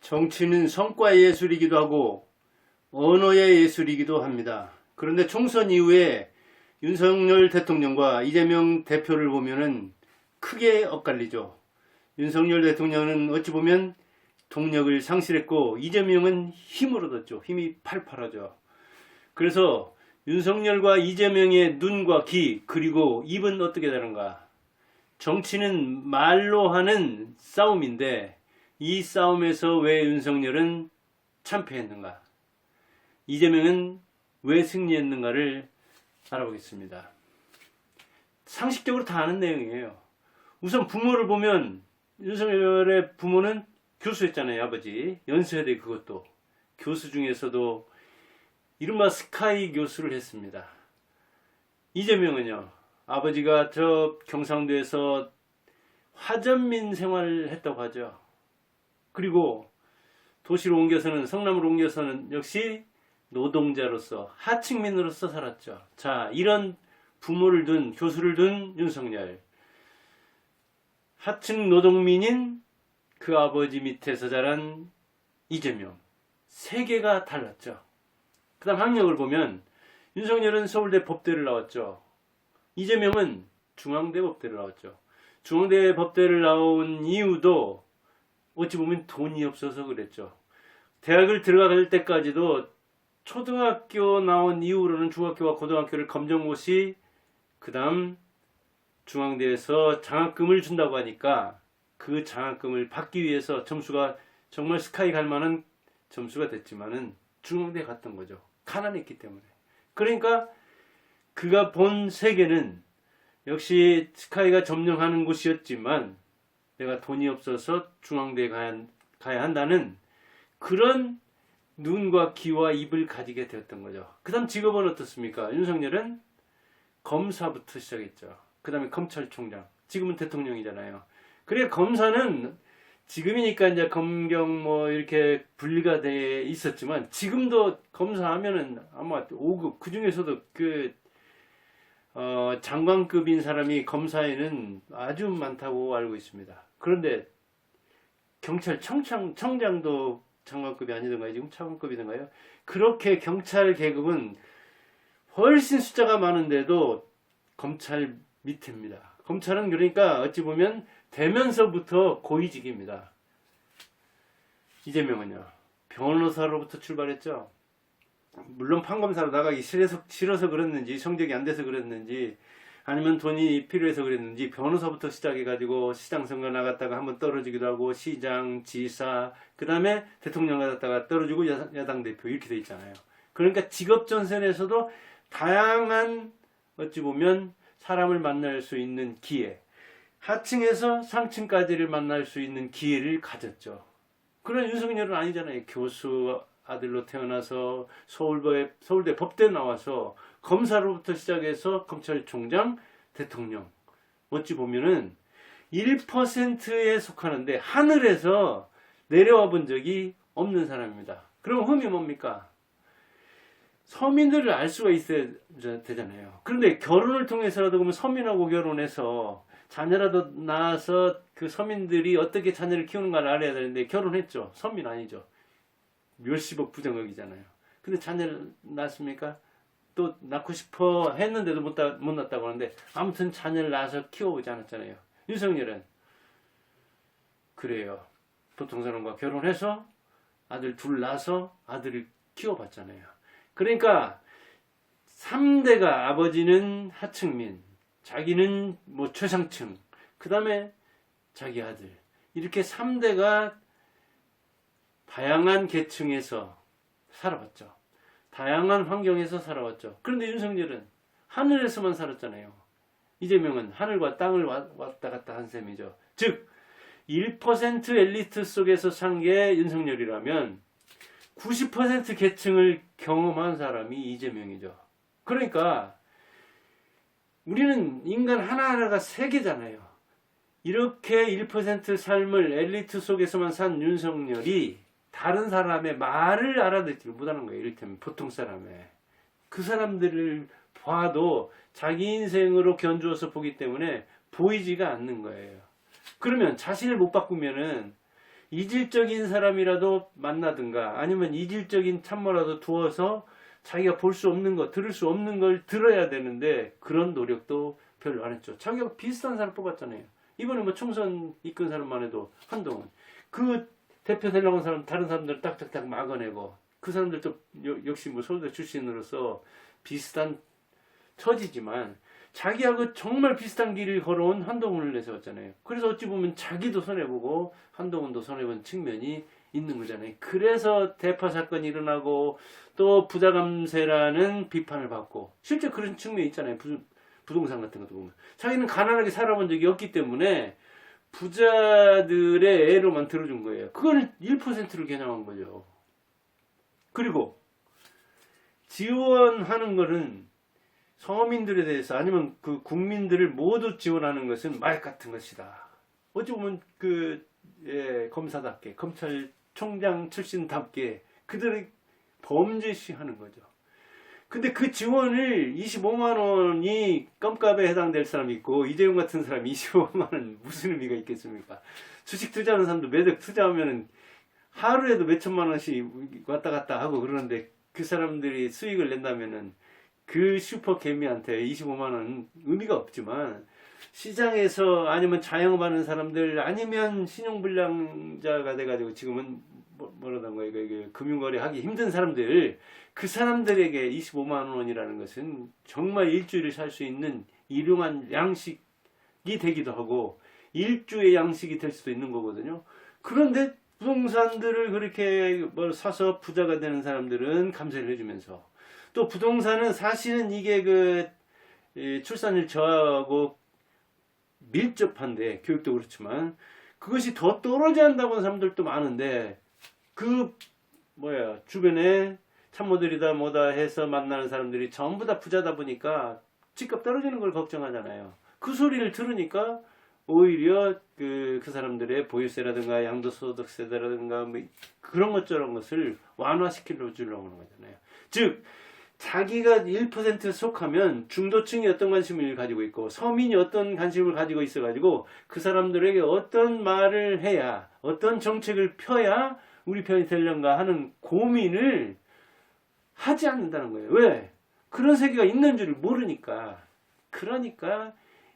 정치는 성과 예술이기도 하고 언어의 예술이기도 합니다. 그런데 총선 이후에 윤석열 대통령과 이재명 대표를 보면은 크게 엇갈리죠. 윤석열 대통령은 어찌 보면 동력을 상실했고 이재명은 힘을 얻었죠. 힘이 팔팔하죠. 그래서 윤석열과 이재명의 눈과 귀 그리고 입은 어떻게 다른가? 정치는 말로 하는 싸움인데 이 싸움에서 왜 윤석열은 참패했는가? 이재명은 왜 승리했는가를 알아보겠습니다. 상식적으로 다 아는 내용이에요. 우선 부모를 보면 윤석열의 부모는 교수였잖아요. 아버지 연세대 그것도 교수 중에서도 이른바 스카이 교수를 했습니다. 이재명은요, 아버지가 저 경상도에서 화전민 생활을 했다고 하죠. 그리고 도시로 옮겨서는, 성남으로 옮겨서는 역시 노동자로서 하층민으로서 살았죠. 자, 이런 부모를 둔, 교수를 둔 윤석열, 하층 노동민인 그 아버지 밑에서 자란 이재명, 세계가 달랐죠. 그 다음 학력을 보면 윤석열은 서울대 법대를 나왔죠. 이재명은 중앙대 법대를 나왔죠. 중앙대 법대를 나온 이유도 어찌 보면 돈이 없어서 그랬죠. 대학을 들어갈 때까지도 초등학교 나온 이후로는 중학교와 고등학교를 검정고시, 그 다음 중앙대에서 장학금을 준다고 하니까 그 장학금을 받기 위해서 점수가 정말 스카이 갈 만한 점수가 됐지만은 중앙대에 갔던 거죠. 가난했기 때문에. 그러니까 그가 본 세계는 역시 스카이가 점령하는 곳이었지만 내가 돈이 없어서 중앙대에 가야 한다는 그런 눈과 귀와 입을 가지게 되었던 거죠. 그 다음 직업은 어떻습니까? 윤석열은 검사부터 시작했죠. 그 다음에 검찰총장, 지금은 대통령이잖아요. 그래, 검사는 지금이니까 이제 검경 뭐 이렇게 분리가 돼 있었지만 지금도 검사하면은 아마 5급, 그 중에서도 장관급인 사람이 검사에는 아주 많다고 알고 있습니다. 그런데 경찰청장도 장관급이 아니던가요? 지금 차관급이던가요? 그렇게 경찰 계급은 훨씬 숫자가 많은데도 검찰 밑입니다. 검찰은 그러니까 어찌 보면 대면서부터 고위직입니다. 이재명은요, 변호사로부터 출발했죠. 물론 판검사로 나가기 싫어서 그랬는지, 성적이 안 돼서 그랬는지, 아니면 돈이 필요해서 그랬는지 변호사부터 시작해가지고 시장 선거 나갔다가 한번 떨어지기도 하고 시장, 지사, 그 다음에 대통령 나갔다가 떨어지고 야당 대표 이렇게 돼 있잖아요. 그러니까 직업 전선에서도 다양한 어찌 보면 사람을 만날 수 있는 기회, 하층에서 상층까지를 만날 수 있는 기회를 가졌죠. 그런 윤석열은 아니잖아요. 교수 아들로 태어나서 서울대 법대 나와서 검사로부터 시작해서 검찰총장, 대통령. 어찌 보면은 1%에 속하는데 하늘에서 내려와 본 적이 없는 사람입니다. 그럼 흠이 뭡니까? 서민들을 알 수가 있어야 되잖아요. 그런데 결혼을 통해서라도 그러면 서민하고 결혼해서 자녀라도 낳아서 그 서민들이 어떻게 자녀를 키우는가를 알아야 되는데 결혼했죠. 서민 아니죠. 몇십억 부정역이잖아요. 근데 자녀를 낳았습니까? 또 낳고 싶어 했는데도 못 낳았다고 하는데 아무튼 자녀를 낳아서 키워보지 않았잖아요. 윤석열은 그래요. 보통 사람과 결혼해서 아들 둘 낳아서 아들을 키워봤잖아요. 그러니까 3대가 아버지는 하층민, 자기는 뭐 최상층, 그 다음에 자기 아들, 이렇게 3대가 다양한 계층에서 살아왔죠. 다양한 환경에서 살아왔죠. 그런데 윤석열은 하늘에서만 살았잖아요. 이재명은 하늘과 땅을 왔다 갔다 한 셈이죠. 즉 1% 엘리트 속에서 산 게 윤석열이라면 90% 계층을 경험한 사람이 이재명이죠. 그러니까 우리는 인간 하나하나가 세계잖아요. 이렇게 1% 삶을 엘리트 속에서만 산 윤석열이 다른 사람의 말을 알아듣지 못하는 거예요. 이를테면 보통 사람의. 그 사람들을 봐도 자기 인생으로 견주어서 보기 때문에 보이지가 않는 거예요. 그러면 자신을 못 바꾸면은 이질적인 사람이라도 만나든가 아니면 이질적인 참모라도 두어서 자기가 볼 수 없는 거, 들을 수 없는 걸 들어야 되는데 그런 노력도 별로 안 했죠. 자기가 비슷한 사람 뽑았잖아요. 이번에 뭐 총선 이끈 사람만 해도 한동훈. 그 대표 되려고 하는 사람, 다른 사람들 딱딱딱 막아내고 그 사람들도 역시 뭐 서울대 출신으로서 비슷한 처지지만 자기하고 정말 비슷한 길을 걸어온 한동훈을 내세웠잖아요. 그래서 어찌 보면 자기도 손해보고 한동훈도 손해본 측면이 있는 거잖아요. 그래서 대파 사건이 일어나고 또 부자 감세라는 비판을 받고 실제 그런 측면이 있잖아요. 부동산 같은 것도 보면 자기는 가난하게 살아본 적이 없기 때문에 부자들의 애로만 들어준 거예요. 그거는 1%를 겨냥한 거죠. 그리고 지원하는 거는 서민들에 대해서 아니면 그 국민들을 모두 지원하는 것은 말 같은 것이다. 어찌 보면 검사답게 검찰총장 출신답게 그들의 범죄시하는 거죠. 근데 그 지원을 25만 원이 껌값에 해당될 사람이 있고 이재용 같은 사람이 25만 원 무슨 의미가 있겠습니까? 주식 투자하는 사람도 매달 투자하면 하루에도 몇 천만 원씩 왔다 갔다 하고 그러는데 그 사람들이 수익을 낸다면은 그 슈퍼 개미한테 25만 원은 의미가 없지만 시장에서 아니면 자영업하는 사람들 아니면 신용불량자가 돼가지고 지금은 뭐라는 거예요? 이게 금융거래 하기 힘든 사람들 그 사람들에게 25만 원이라는 것은 정말 일주일을 살 수 있는 일용한 양식이 되기도 하고 일주의 양식이 될 수도 있는 거거든요. 그런데 부동산들을 그렇게 사서 부자가 되는 사람들은 감세를 해주면서 또 부동산은 사실은 이게 출산율 저하고 밀접한데 교육도 그렇지만 그것이 더 떨어져야 한다고 하는 사람들도 많은데 주변에 참모들이다 뭐다 해서 만나는 사람들이 전부 다 부자다 보니까 집값 떨어지는 걸 걱정하잖아요. 그 소리를 들으니까 오히려 그 사람들의 보유세라든가 양도소득세라든가 뭐 그런 것 저런 것을 완화시키려고 하는 거잖아요. 즉 자기가 1%에 속하면 중도층이 어떤 관심을 가지고 있고 서민이 어떤 관심을 가지고 있어가지고 그 사람들에게 어떤 말을 해야 어떤 정책을 펴야 우리 편이 되려는가 하는 고민을 하지 않는다는 거예요. 왜? 그런 세계가 있는 줄 모르니까. 그러니까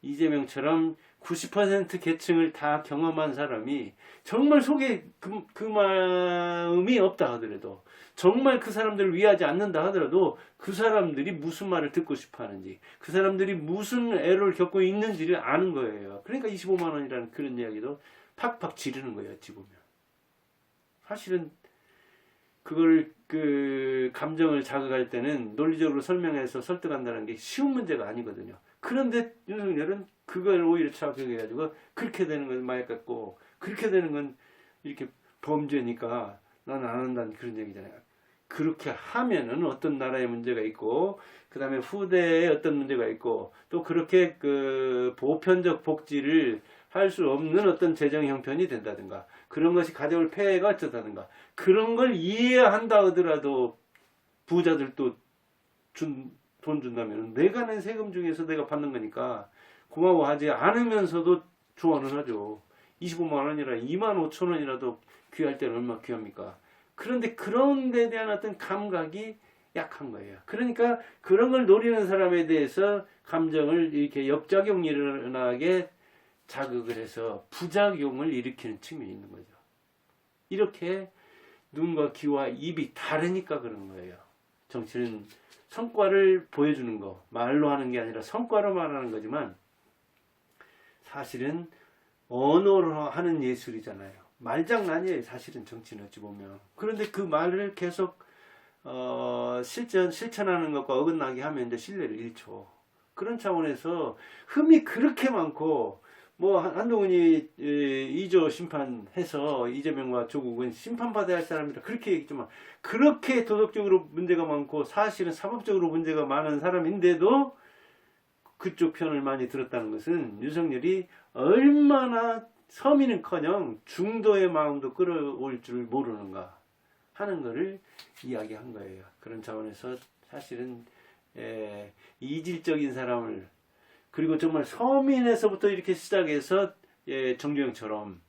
이재명처럼 90% 계층을 다 경험한 사람이 정말 속에 그 마음이 없다 하더라도 정말 그 사람들을 위하지 않는다 하더라도 그 사람들이 무슨 말을 듣고 싶어 하는지 그 사람들이 무슨 애를 겪고 있는지를 아는 거예요. 그러니까 25만 원이라는 그런 이야기도 팍팍 지르는 거예요. 어찌 보면. 사실은 그걸 감정을 자극할 때는 논리적으로 설명해서 설득한다는 게 쉬운 문제가 아니거든요. 그런데 윤석열은 그걸 오히려 착각해가지고 그렇게 되는 건 말 같고 그렇게 되는 건 이렇게 범죄니까 난 안 한다는 그런 얘기잖아요. 그렇게 하면은 어떤 나라의 문제가 있고 그 다음에 후대에 어떤 문제가 있고 또 그렇게 보편적 복지를 할 수 없는 어떤 재정 형편이 된다든가 그런 것이 가져올 폐해가 어쩌다든가 그런 걸 이해한다 하더라도 부자들도 돈 준다면 내가 낸 세금 중에서 내가 받는 거니까 고마워하지 않으면서도 조언을 하죠. 25만 원이라 2만 5천 원이라도 귀할 때는 얼마나 귀합니까? 그런데 그런 데 대한 어떤 감각이 약한 거예요. 그러니까 그런 걸 노리는 사람에 대해서 감정을 이렇게 역작용이 일어나게 자극을 해서 부작용을 일으키는 측면이 있는 거죠. 이렇게 눈과 귀와 입이 다르니까 그런 거예요. 정치는 성과를 보여주는 거, 말로 하는 게 아니라 성과로 말하는 거지만 사실은 언어로 하는 예술이잖아요. 말장난이에요. 사실은 정치는 어찌 보면. 그런데 그 말을 계속 실천하는 것과 어긋나게 하면 이제 신뢰를 잃죠. 그런 차원에서 흠이 그렇게 많고 한동훈이 2조 심판해서 이재명과 조국은 심판받아야 할 사람이라 그렇게 얘기했지만 그렇게 도덕적으로 문제가 많고 사실은 사법적으로 문제가 많은 사람인데도 그쪽 편을 많이 들었다는 것은 윤석열이 얼마나 서민은커녕 중도의 마음도 끌어올 줄 모르는가 하는 것을 이야기한 거예요. 그런 차원에서 사실은 이질적인 사람을 그리고 정말 서민에서부터 이렇게 시작해서 정주영처럼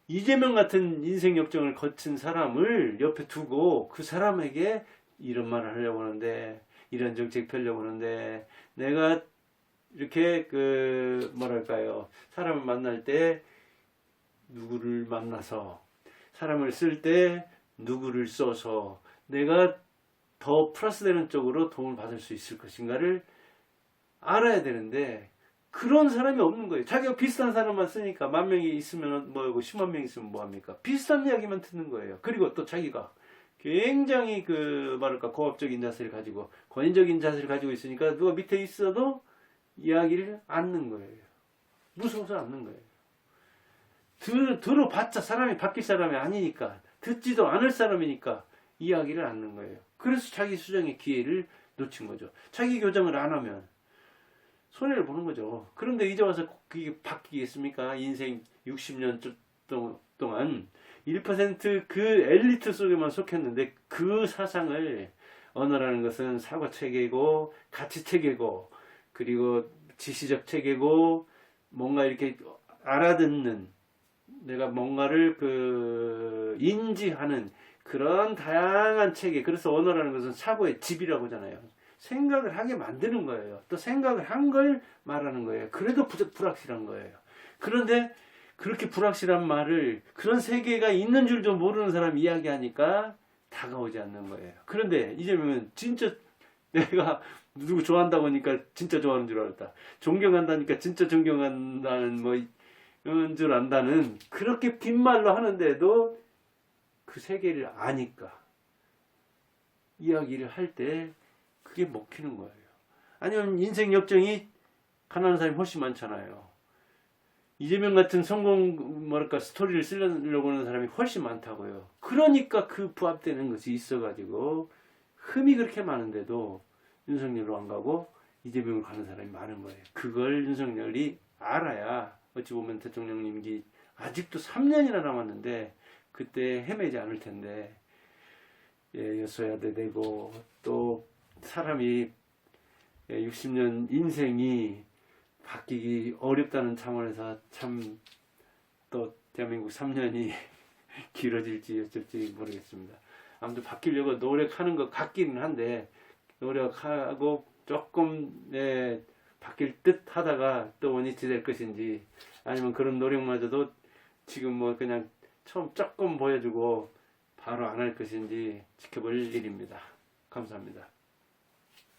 이재명 같은 인생 역정을 거친 사람을 옆에 두고 그 사람에게 이런 말을 하려고 하는데, 이런 정책 펴려고 하는데, 내가 이렇게 그 뭐랄까요, 사람을 만날 때 누구를 만나서, 사람을 쓸 때 누구를 써서 내가 더 플러스 되는 쪽으로 도움을 받을 수 있을 것인가를 알아야 되는데, 그런 사람이 없는 거예요. 자기가 비슷한 사람만 쓰니까 10,000명이 있으면 뭐하고 100,000명 있으면 뭐합니까? 비슷한 이야기만 듣는 거예요. 그리고 또 자기가 굉장히 그 뭐랄까 고압적인 자세를 가지고 권위적인 자세를 가지고 있으니까 누가 밑에 있어도 이야기를 않는 거예요. 무서워서 않는 거예요. 들어봤자 사람이 바뀔 사람이 아니니까, 듣지도 않을 사람이니까 이야기를 않는 거예요. 그래서 자기 수정의 기회를 놓친 거죠. 자기 교정을 안 하면 손해를 보는 거죠. 그런데 이제 와서 그게 바뀌겠습니까? 인생 60년 동안 1% 그 엘리트 속에만 속했는데, 그 사상을, 언어라는 것은 사고 체계고 가치 체계고 그리고 지시적 체계고, 뭔가 이렇게 알아듣는, 내가 뭔가를 그 인지하는 그런 다양한 체계. 그래서 언어라는 것은 사고의 집이라고 하잖아요. 생각을 하게 만드는 거예요. 또 생각을 한 걸 말하는 거예요. 그래도 불확실한 거예요. 그런데 그렇게 불확실한 말을, 그런 세계가 있는 줄도 모르는 사람이 이야기하니까 다가오지 않는 거예요. 그런데 이재명은 진짜 내가 누구 좋아한다고 하니까 진짜 좋아하는 줄 알았다, 존경한다니까 진짜 존경한다는 뭐 이런 줄 안다는, 그렇게 빈말로 하는데도 그 세계를 아니까 이야기를 할 때 그게 먹히는 거예요. 아니면 인생 역정이 가난한 사람이 훨씬 많잖아요. 이재명 같은 성공 뭐랄까 스토리를 쓰려고 하는 사람이 훨씬 많다고요. 그러니까 그 부합되는 것이 있어가지고 흠이 그렇게 많은데도 윤석열로 안 가고 이재명으로 가는 사람이 많은 거예요. 그걸 윤석열이 알아야, 어찌 보면 대통령 임기 아직도 3년이나 남았는데 그때 헤매지 않을 텐데, 예, 여소야대 되고 또 사람이 60년 인생이 바뀌기 어렵다는 차원에서 참 또 대한민국 3년이 길어질지 어쩔지 모르겠습니다. 아무튼 바뀌려고 노력하는 것 같기는 한데, 노력하고 조금 바뀔 듯 하다가 또 원위치 될 것인지, 아니면 그런 노력마저도 지금 뭐 그냥 처음 조금 보여주고 바로 안 할 것인지 지켜볼 일입니다. 감사합니다.